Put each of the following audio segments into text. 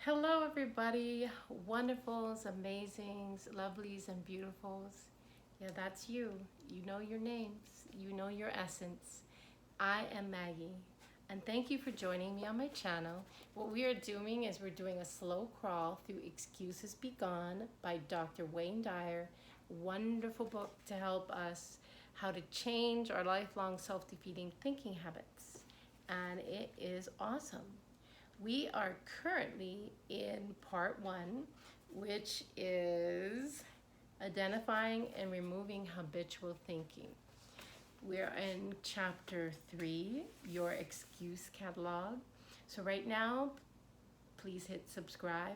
Hello, everybody. Wonderfuls, amazings, lovelies, and beautifuls. Yeah, that's you. You know your names, you know your essence. I am Maggie, and thank you for joining me on my channel. What we are doing is we're doing a slow crawl through Excuses Be Gone by Dr. Wayne Dyer. Wonderful book to help us how to change our lifelong self-defeating thinking habits. And it is awesome. We are currently in part one, which is identifying and removing habitual thinking. We're in chapter 3, your excuse catalog. So right now, please hit subscribe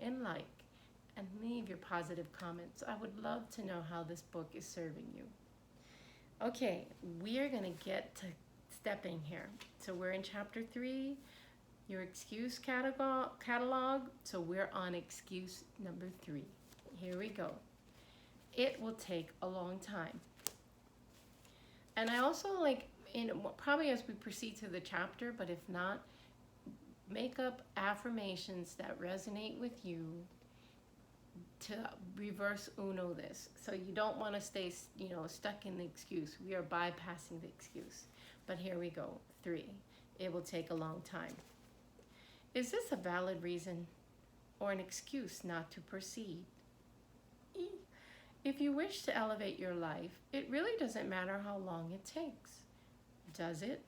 and like and leave your positive comments. I would love to know how this book is serving you. Okay, we are going to get to stepping here. So we're in chapter 3, your excuse catalog. So we're on excuse number 3. Here we go. It will take a long time. And I also probably as we proceed through the chapter, but if not, make up affirmations that resonate with you to reverse uno this. So you don't want to stay, stuck in the excuse. We are bypassing the excuse. But here we go. 3. It will take a long time. Is this a valid reason or an excuse not to proceed? If you wish to elevate your life, it really doesn't matter how long it takes, does it?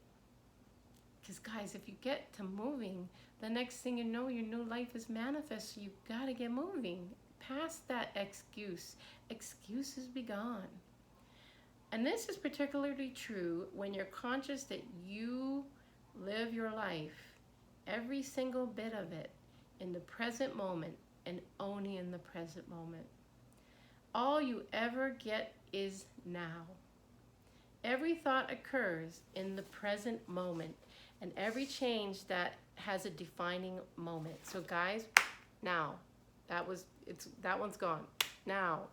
Because guys, if you get to moving, the next thing you know, your new life is manifest. So you've got to get moving past that excuse. Excuses be gone. And this is particularly true when you're conscious that you live your life, every single bit of it, in the present moment and only in the present moment. All you ever get is now. Every thought occurs in the present moment, and every change that has a defining moment. So guys, now, that one's gone. Now,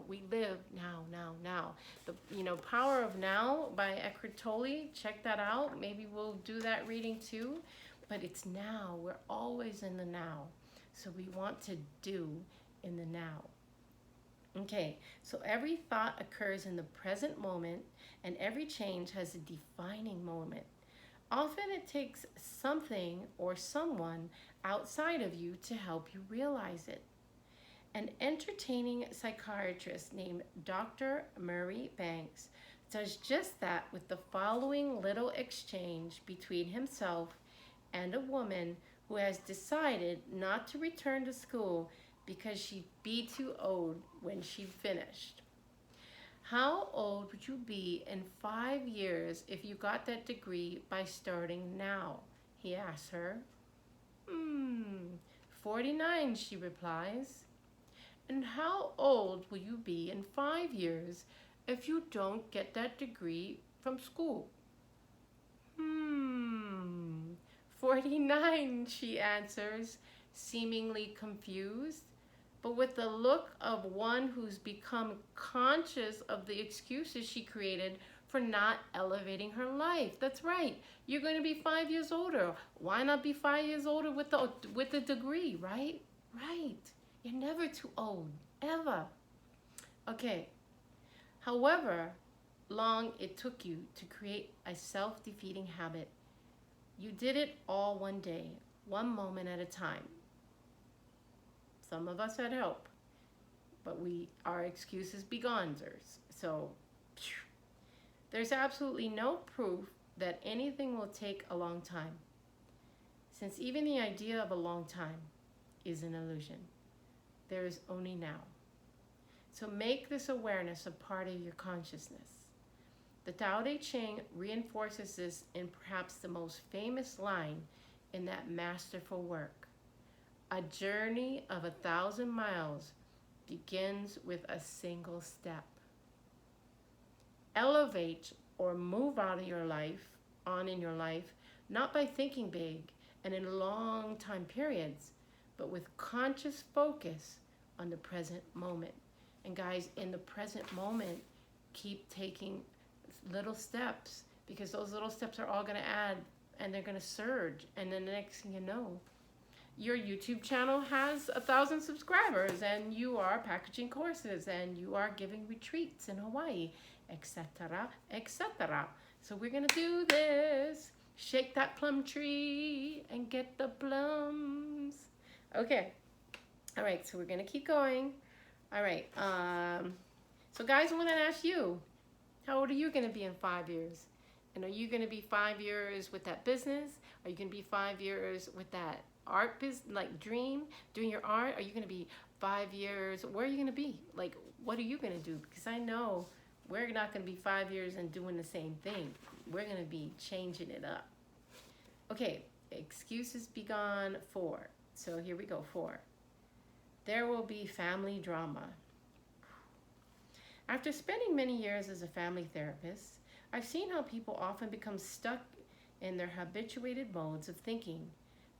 we live now. The Power of Now by Eckhart Tolle. Check that out. Maybe we'll do that reading too. But it's now. We're always in the now. So we want to do in the now. Okay, so every thought occurs in the present moment, and every change has a defining moment. Often it takes something or someone outside of you to help you realize it. An entertaining psychiatrist named Dr. Murray Banks does just that with the following little exchange between himself and a woman who has decided not to return to school because she'd be too old when she finished. How old would you be in 5 years if you got that degree by starting now? He asks her. 49, she replies. And how old will you be in 5 years if you don't get that degree from school? 49, she answers, seemingly confused, but with the look of one who's become conscious of the excuses she created for not elevating her life. That's right. You're going to be 5 years older. Why not be 5 years older with the degree, right? Right. You're never too old, ever. Okay. However long it took you to create a self-defeating habit, you did it all one day, one moment at a time. Some of us had help, but our excuses be goners. So there's absolutely no proof that anything will take a long time, since even the idea of a long time is an illusion. There is only now. So make this awareness a part of your consciousness. The Tao Te Ching reinforces this in perhaps the most famous line in that masterful work. A journey of 1,000 miles begins with a single step. Elevate or move out of your life, in your life, not by thinking big and in long time periods, but with conscious focus on the present moment. And guys, in the present moment, keep taking little steps, because those little steps are all going to add and they're going to surge. And then the next thing you know, your YouTube channel has 1,000 subscribers, and you are packaging courses, and you are giving retreats in Hawaii, etc., etc. So we're going to do this. Shake that plum tree and get the plums. Okay. All right, so we're going to keep going. All right. So guys, I want to ask you, how old are you going to be in 5 years? And are you going to be 5 years with that business? Are you going to be 5 years with that art business, like dream, doing your art? Are you going to be 5 years? Where are you going to be? Like, what are you going to do? Because I know we're not going to be 5 years and doing the same thing. We're going to be changing it up. Okay, excuses be gone. 4. So here we go, 4. There will be family drama. After spending many years as a family therapist, I've seen how people often become stuck in their habituated modes of thinking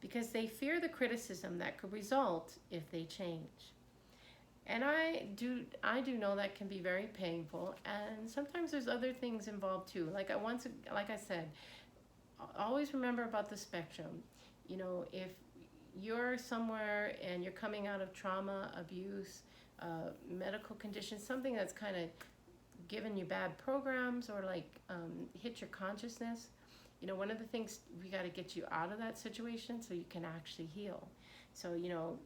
because they fear the criticism that could result if they change. And I do know that can be very painful, and sometimes there's other things involved too. Like I said, always remember about the spectrum. You know, if you're somewhere and you're coming out of trauma, abuse, medical conditions, something that's kind of given you bad programs or like hit your consciousness, you know, one of the things, we got to get you out of that situation so you can actually heal. So, you know,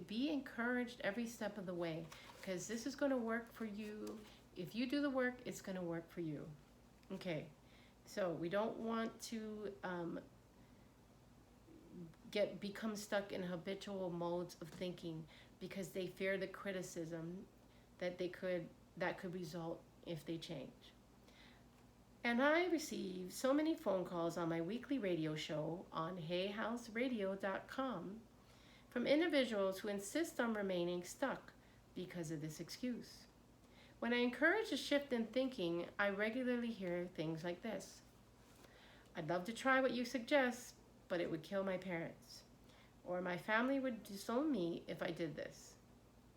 be encouraged every step of the way, because this is going to work for you. If you do the work, it's going to work for you. Okay, so we don't want to become stuck in habitual modes of thinking because they fear the criticism that could result if they change. And I receive so many phone calls on my weekly radio show on hayhouseradio.com from individuals who insist on remaining stuck because of this excuse. When I encourage a shift in thinking, I regularly hear things like this: I'd love to try what you suggest, but it would kill my parents. Or my family would disown me if I did this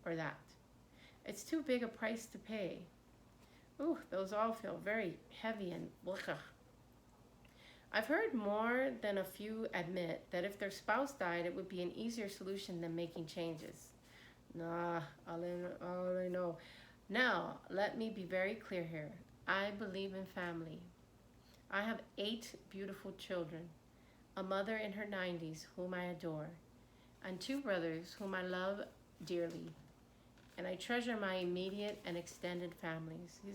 or that. It's too big a price to pay. Ooh, those all feel very heavy and blech. I've heard more than a few admit that if their spouse died, it would be an easier solution than making changes. Nah, I know. Now, let me be very clear here. I believe in family. I have 8 beautiful children, a mother in her 90s whom I adore, and 2 brothers whom I love dearly. And I treasure my immediate and extended families. He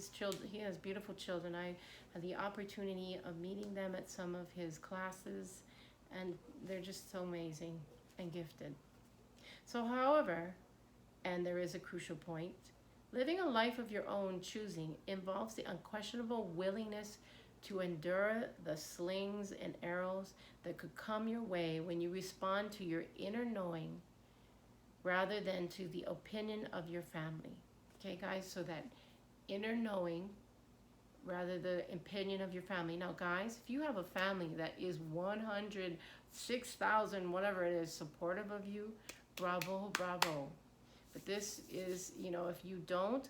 has beautiful children. I had the opportunity of meeting them at some of his classes, and they're just so amazing and gifted. So, however, and there is a crucial point, living a life of your own choosing involves the unquestionable willingness to endure the slings and arrows that could come your way when you respond to your inner knowing rather than to the opinion of your family. Okay, guys, so that inner knowing rather the opinion of your family. Now, guys, if you have a family that is 106,000, whatever it is, supportive of you, bravo, bravo. But this is, you know, if you don't,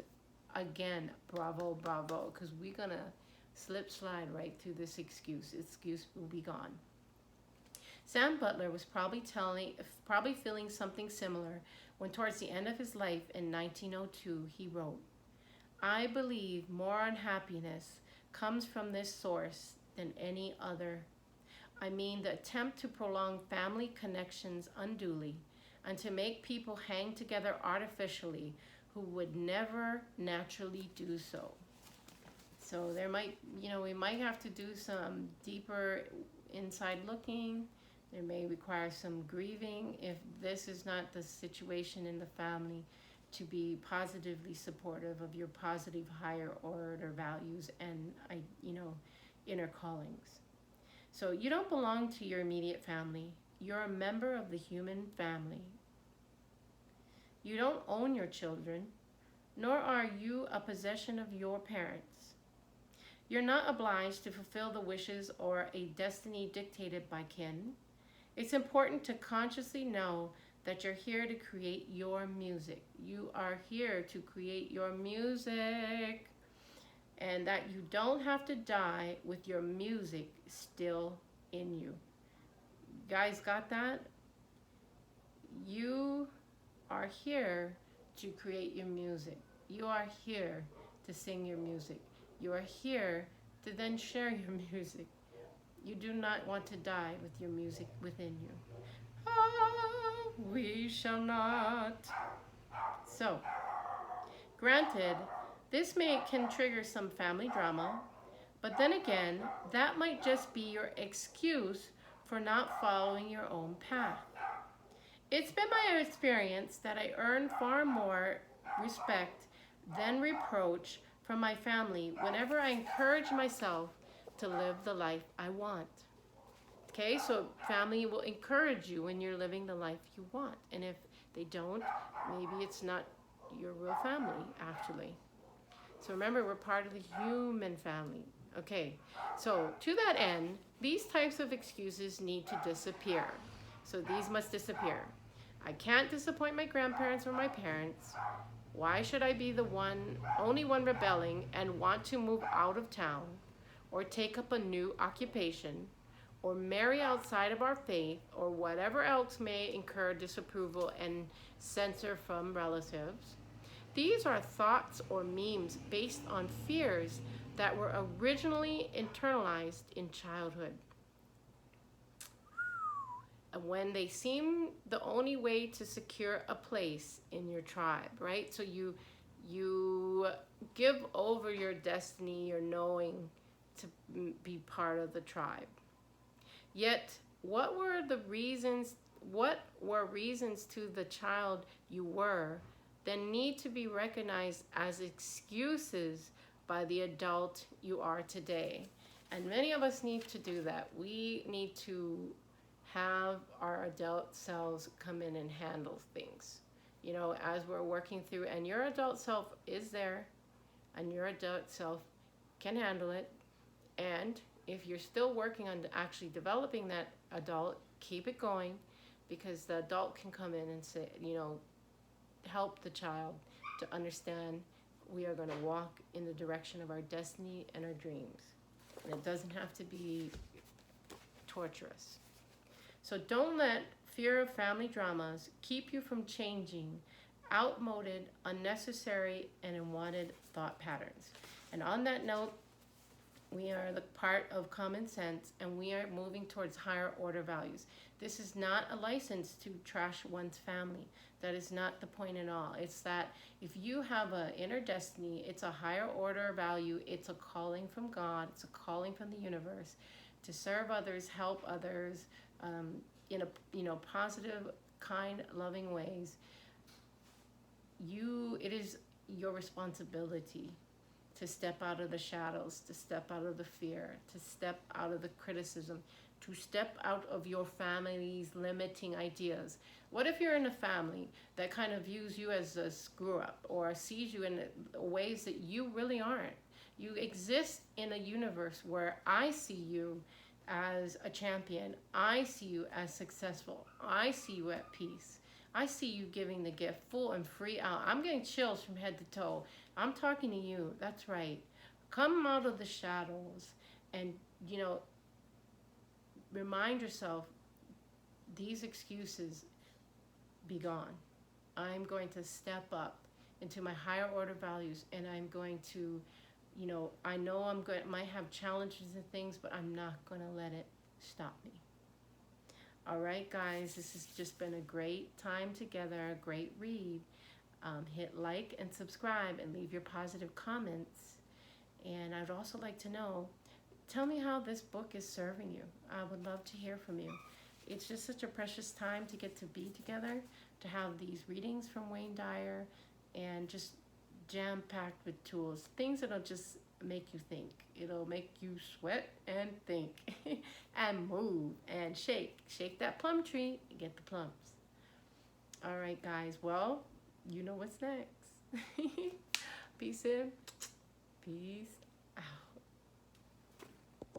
again, bravo, bravo, because we're going to slide right through this excuse. Excuse will be gone. Sam Butler was probably feeling something similar when towards the end of his life in 1902 he wrote, I believe more unhappiness comes from this source than any other. I mean the attempt to prolong family connections unduly and to make people hang together artificially who would never naturally do so. So there might, you know, we might have to do some deeper inside looking. There may require some grieving if this is not the situation in the family, to be positively supportive of your positive higher order values and, you know, inner callings. So you don't belong to your immediate family. You're a member of the human family. You don't own your children, nor are you a possession of your parents. You're not obliged to fulfill the wishes or a destiny dictated by kin. It's important to consciously know that you're here to create your music. You are here to create your music. and that you don't have to die with your music still in you. Guys, got that? You are here to create your music. You are here to sing your music. You are here to then share your music. You do not want to die with your music within you. Ah, we shall not. So, granted, this can trigger some family drama, but then again, that might just be your excuse for not following your own path. It's been my experience that I earn far more respect than reproach from my family whenever I encourage myself to live the life I want. Okay, so family will encourage you when you're living the life you want. And if they don't, maybe it's not your real family, actually. So remember, we're part of the human family. Okay, so to that end, these types of excuses need to disappear. So these must disappear. I can't disappoint my grandparents or my parents. Why should I be the only one rebelling and want to move out of town or take up a new occupation or marry outside of our faith or whatever else may incur disapproval and censor from relatives? These are thoughts or memes based on fears that were originally internalized in childhood. When they seem the only way to secure a place in your tribe, right? So you give over your destiny, your knowing, to be part of the tribe. Yet, what were reasons to the child you were that need to be recognized as excuses by the adult you are today? And many of us need to do that. We need to have our adult selves come in and handle things, as we're working through. And your adult self is there, and your adult self can handle it. And if you're still working on actually developing that adult, keep it going, because the adult can come in and say, help the child to understand we are going to walk in the direction of our destiny and our dreams. And it doesn't have to be torturous. So don't let fear of family dramas keep you from changing outmoded, unnecessary, and unwanted thought patterns. And on that note, we are the part of common sense, and we are moving towards higher order values. This is not a license to trash one's family. That is not the point at all. It's that if you have an inner destiny, it's a higher order value. It's a calling from God. It's a calling from the universe to serve others, help others, in a positive, kind, loving ways. It is your responsibility to step out of the shadows, to step out of the fear, to step out of the criticism, to step out of your family's limiting ideas. What if you're in a family that kind of views you as a screw up or sees you in ways that you really aren't? You exist in a universe where I see you as a champion. I see you as successful. I see you at peace. I see you giving the gift full and free out. I'm getting chills from head to toe. I'm talking to you. That's right. Come out of the shadows and, remind yourself, these excuses be gone. I'm going to step up into my higher order values, and I'm going to, I know might have challenges and things, but I'm not going to let it stop me. All right, guys, this has just been a great time together, a great read. Hit like and subscribe and leave your positive comments. And I'd also like to know, tell me how this book is serving you. I would love to hear from you. It's just such a precious time to get to be together, to have these readings from Wayne Dyer, and just jam-packed with tools, things that'll just make you think. It'll make you sweat and think and move and shake. Shake that plum tree and get the plums. All right, guys. Well, you know what's next. Peace in. Peace